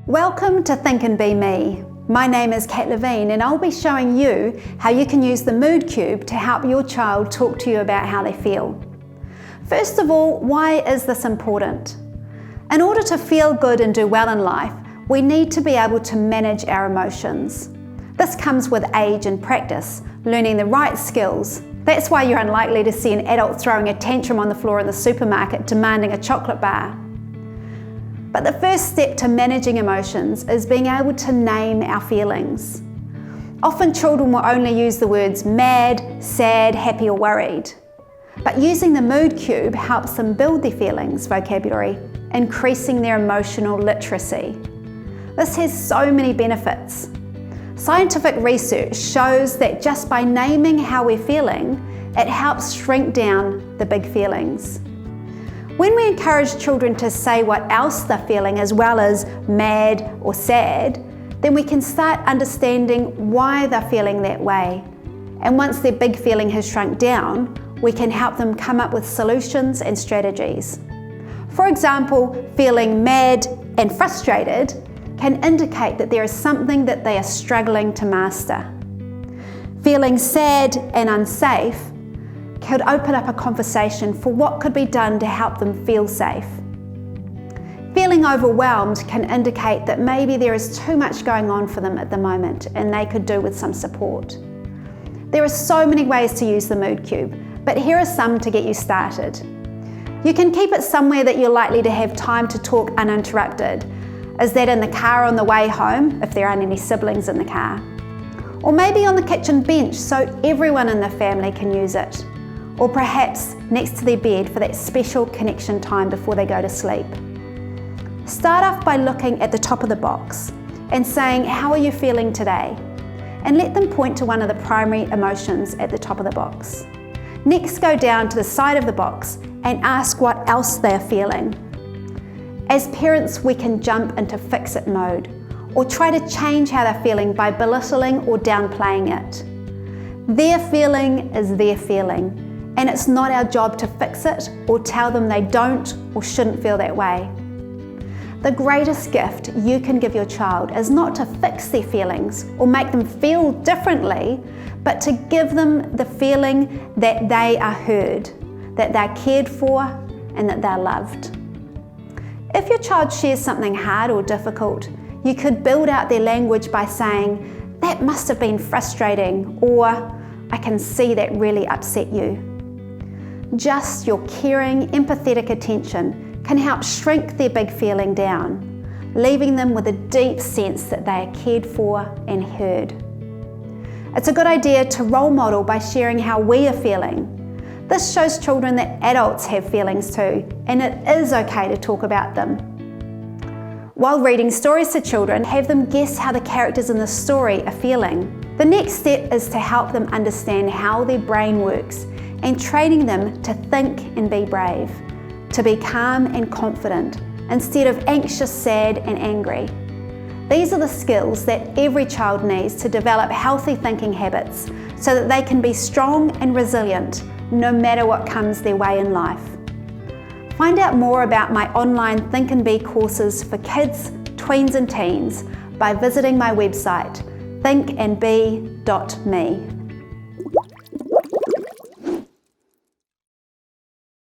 Welcome to Think and Be Me. My name is Kat Levine and I'll be showing you how you can use the mood cube to help your child talk to you about how they feel. First of all, why is this important? In order to feel good and do well in life, we need to be able to manage our emotions. This comes with age and practice, learning the right skills. That's why you're unlikely to see an adult throwing a tantrum on the floor in the supermarket demanding a chocolate bar. But the first step to managing emotions is being able to name our feelings. Often children will only use the words mad, sad, happy or worried. But using the mood cube helps them build their feelings vocabulary, increasing their emotional literacy. This has so many benefits. Scientific research shows that just by naming how we're feeling, it helps shrink down the big feelings. When we encourage children to say what else they're feeling as well as mad or sad, then we can start understanding why they're feeling that way. And once their big feeling has shrunk down, we can help them come up with solutions and strategies. For example, feeling mad and frustrated can indicate that there is something that they are struggling to master. Feeling sad and unsafe could open up a conversation for what could be done to help them feel safe. Feeling overwhelmed can indicate that maybe there is too much going on for them at the moment and they could do with some support. There are so many ways to use the mood cube, but here are some to get you started. You can keep it somewhere that you're likely to have time to talk uninterrupted. Is that in the car on the way home, if there aren't any siblings in the car? Or maybe on the kitchen bench so everyone in the family can use it. Or perhaps next to their bed for that special connection time before they go to sleep. Start off by looking at the top of the box and saying, how are you feeling today? And let them point to one of the primary emotions at the top of the box. Next, go down to the side of the box and ask what else they're feeling. As parents, we can jump into fix-it mode or try to change how they're feeling by belittling or downplaying it. Their feeling is their feeling, and it's not our job to fix it or tell them they don't or shouldn't feel that way. The greatest gift you can give your child is not to fix their feelings or make them feel differently, but to give them the feeling that they are heard, that they're cared for, and that they're loved. If your child shares something hard or difficult, you could build out their language by saying, that must have been frustrating, or I can see that really upset you. Just your caring, empathetic attention can help shrink their big feeling down, leaving them with a deep sense that they are cared for and heard. It's a good idea to role model by sharing how we are feeling. This shows children that adults have feelings too, and it is okay to talk about them. While reading stories to children, have them guess how the characters in the story are feeling. The next step is to help them understand how their brain works and training them to think and be brave, to be calm and confident instead of anxious, sad and angry. These are the skills that every child needs to develop healthy thinking habits so that they can be strong and resilient no matter what comes their way in life. Find out more about my online Think and Be courses for kids, tweens and teens by visiting my website, thinkandbe.me.